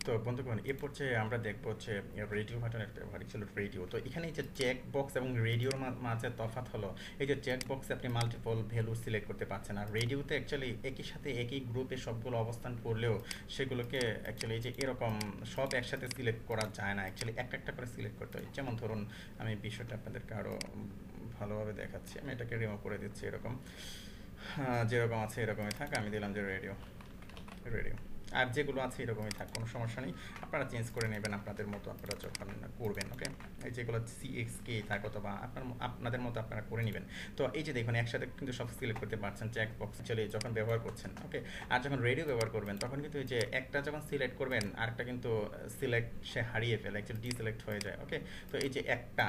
তো বন্ধুগণ এ পর্যায়ে আমরা দেখব হচ্ছে রেডিও বাটনের ব্যবহার ছিল রেডিও। তো এখানে এই যে চেক বক্স এবং রেডিওর মাঝে তফাৎ হলো এই যে চেক বক্সে আপনি মাল্টিপল ভ্যালু সিলেক্ট করতে পারছেন, আর রেডিওতে অ্যাকচুয়ালি একই সাথে একই গ্রুপে সবগুলো অবস্থান করলেও সেগুলোকে অ্যাকচুয়ালি এই যে এরকম সব একসাথে সিলেক্ট করা যায় না, অ্যাকচুয়ালি একটা একটা করে সিলেক্ট করতে হয়। যেমন ধরুন আমি বিষয়টা আপনাদেরকে আরও ভালোভাবে দেখাচ্ছি, আমি এটাকে রিমুভ করে দিচ্ছি এরকম, যেরকম আছে এরকমই থাক, আমি দিলাম যে রেডিও রেডিও, আর যেগুলো আছে এরকমই থাক, কোনো সমস্যা নেই। আপনারা চেঞ্জ করে নেবেন আপনাদের মতো আপনারা যখন করবেন। ওকে, এই যেগুলো CXK থাক অথবা আপনাদের মতো আপনারা করে নেবেন। তো এই যে দেখুন একসাথে কিন্তু সব সিলেক্ট করতে পারছেন চেক বক্স চলে যখন ব্যবহার করছেন। ওকে, আর যখন রেডিও ব্যবহার করবেন তখন কিন্তু এই যে একটা যখন সিলেক্ট করবেন আরেকটা কিন্তু সিলেক্ট সে হারিয়ে ফেলে, অ্যাকচুয়ালি ডিসিলেক্ট হয়ে যায়। ওকে, তো এই যে একটা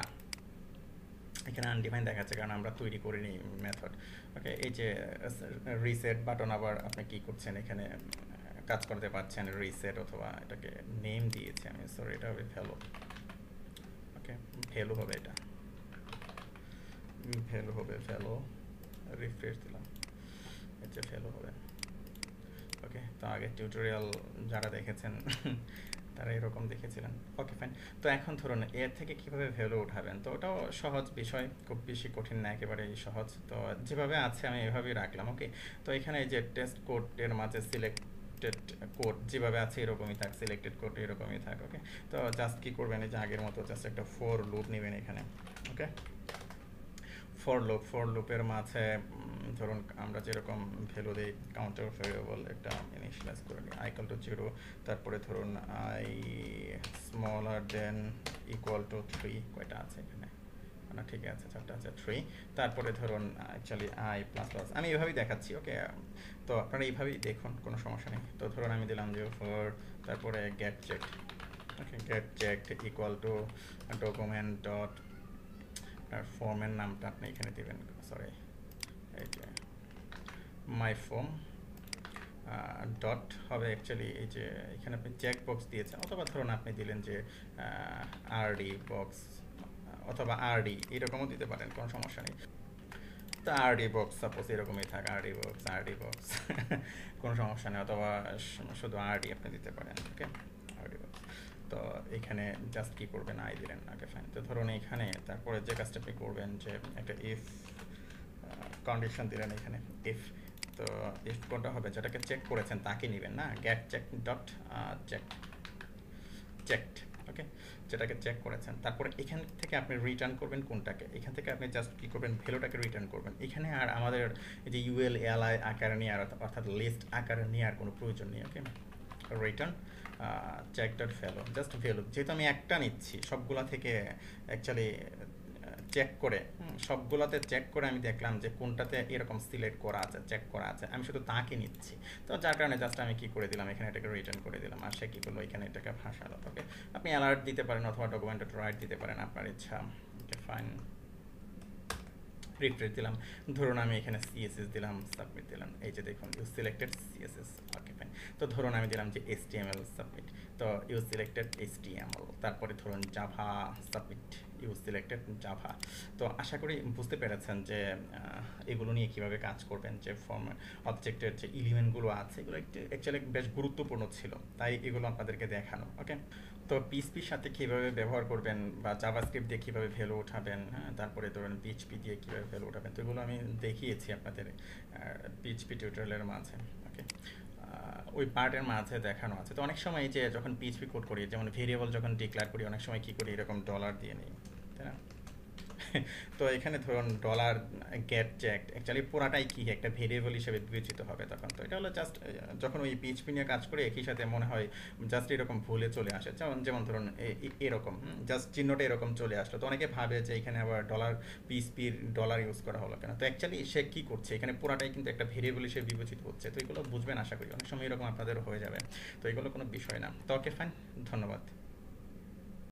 এখানে আনডিফাইন দেখাচ্ছে কারণ আমরা তৈরি করিনি মেথড। ওকে, এই যে রিসেট বাটন আবার আপনি কি করছেন এখানে কাজ করতে পারছেন রিসেট, অথবা এটাকে নেম দিয়েছি আমি, সরি এটা হবে ভ্যালু। ওকে, ভ্যালু হবে, এটা ভ্যালু হবে, ভ্যালু রিফ্রেশ দিলাম, এটা ভ্যালু হবে। ওকে, তো আগে টিউটোরিয়াল যারা দেখেছেন তারা এরকম দেখেছিলেন। ওকে ফাইন। তো এখন ধরুন এর থেকে কিভাবে ভ্যালু উঠাবেন, তো ওটাও সহজ বিষয়, খুব বেশি কঠিন না, একেবারেই সহজ। তো যেভাবে আছে আমি এভাবেই রাখলাম। ওকে, তো এখানে এই যে টেস্ট কোডের মাঝে সিলেক্টেড কোড যেভাবে আছে এরকমই থাক, সিলেক্টেড কোড এরকমই থাক। ওকে, তো জাস্ট কি করবেন, এই যে আগের মতো জাস্ট একটা ফর লুপ নেবেন এখানে। ওকে, ফর লুপের মাঝে ধরুন আমরা যেরকম ভ্যালু দিই কাউন্টার ভেরিয়েবল একটা ইনিশিয়ালাইজ করে নিই আইকাল টু 0, তারপরে ধরুন I smaller than equal to 3, কয়টা আছে এখানে না, ঠিক আছে চারটা আছে 3, তারপরে ধরুন অ্যাকচুয়ালি আই প্লাস প্লাস, আমি এভাবেই দেখাচ্ছি। ওকে, তো আপনারা এইভাবেই দেখুন, কোনো সমস্যা নেই। তো ধরুন আমি দিলাম যে ফর, তারপরে get check. Okay, get check equal to document dot, আর ফর্মের নামটা আপনি এখানে দেবেন, সরি এই যে মাই ফর্ম ডট হবে অ্যাকচুয়ালি এই যে এখানে আপনি চেক বক্স দিয়েছেন, অথবা ধরুন আপনি দিলেন যে আরডি বক্স অথবা আরডি এরকমও দিতে পারেন, কোনো সমস্যা নেই। তো আরডি বক্স সাপোজ এরকমই থাক, আরডি বক্স কোনো সমস্যা নেই, অথবা শুধু আরডি আপনি দিতে পারেন। ওকে, আরডি বক্স। তো এখানে জাস্ট কি করবেন, আই দিলেন। ওকে ফাইন। তো ধরুন এখানে তারপরে যে কাজটা আপনি করবেন যে একটা ইফ কন্ডিশন দিলেন এখানে, ইফ, তো ইফ কোনটা হবে যেটাকে চেক করেছেন তাকে নেবেন না, get check dot check checked. Okay, যেটাকে চেক করেছেন, তারপরে এখান থেকে আপনি রিটার্ন করবেন কোনটাকে, এখান থেকে আপনি জাস্ট কি করবেন ভ্যালুটাকে রিটার্ন করবেন এখানে। আর আমাদের এই যে ইউএল এলআই আকারে নিয়ে আর অর্থাৎ লিস্ট আকারে নিয়ে আর কোনো প্রয়োজন নেই। Okay, return check dot value, just value, যেহেতু আমি একটা নিচ্ছি সবগুলা থেকে অ্যাকচুয়ালি চেক করে, সবগুলোতে চেক করে আমি দেখলাম যে কোনটাতে এরকম সিলেক্ট করা আছে, চেক করা আছে, আমি শুধু তাকে নিচ্ছি। তো যার কারণে জাস্ট আমি কি করে দিলাম এখানে এটাকে রিটার্ন করে দিলাম, আর সে কি করলো এখানে এটাকে ভাসালো। ওকে, আপনি অ্যালার্ট দিতে পারেন অথবা ডকুমেন্ট রাইট দিতে পারেন, আপনার ইচ্ছা। ওকে ফাইন, রিফ্রেশ দিলাম, ধরুন আমি এখানে সিএসএস দিলাম, সাবমিট দিলাম, এই যে দেখুন you selected CSS. Okay fine. তো ধরুন আমি দিলাম যে HTML, সাবমিট, তো ইউ সিলেক্টেড HTML, তারপরে ধরুন Java, submit, you selected Java. তো আশা করি বুঝতে পেরেছেন যে এগুলো নিয়ে কিভাবে কাজ করবেন, যে ফর্ম অবজেক্টের যে এলিমেন্টগুলো আছে এগুলো একটু অ্যাকচুয়ালি বেশ গুরুত্বপূর্ণ ছিল, তাই এগুলো আপনাদেরকে দেখানো। ওকে, তো পিএইচপির সাথে কীভাবে ব্যবহার করবেন বা জাভাস্ক্রিপ্ট দিয়ে কীভাবে ভ্যালু উঠাবেন, হ্যাঁ, তারপরে ধরুন পিএইচপি দিয়ে কীভাবে ভ্যালু উঠাবেন, তো এগুলো আমি দেখিয়েছি আপনাদের পিএইচপি টিউটোরিয়ালের মাঝে। ওকে, ওই পার্টের মাঝে দেখানো আছে। তো অনেক সময় যে যখন পিএইচপি কোড করি, যেমন ভেরিয়েবল যখন ডিক্লেয়ার করি, অনেক সময় কী করি এরকম ডলার দিয়ে নিই, তাই না? তো এখানে ধরুন ডলার গেট চেকড অ্যাকচুয়ালি পুরাটাই কি একটা ভেরিয়েবল হিসেবে বিবেচিত হবে তখন। তো এটা হলো জাস্ট যখন ওই পিএইচপি নিয়ে কাজ করে একই সাথে মনে হয় জাস্ট এরকম ভুলে চলে আসে, যেমন যেমন ধরুন এরকম জাস্ট চিহ্নটা এরকম চলে আসলো, তো অনেকে ভাবে যে এখানে আবার ডলার পিএইচপির ডলার ইউজ করা হলো কেন। তো অ্যাকচুয়ালি সে কী করছে এখানে পুরাটাই কিন্তু একটা ভেরিয়েবল হিসেবে বিবেচিত হচ্ছে। তো এগুলো বুঝবেন আশা করি, অনেক সময় এরকম আপনাদের হয়ে যাবে। তো এগুলো কোনো বিষয় না। তো ওকে ফাইন, ধন্যবাদ।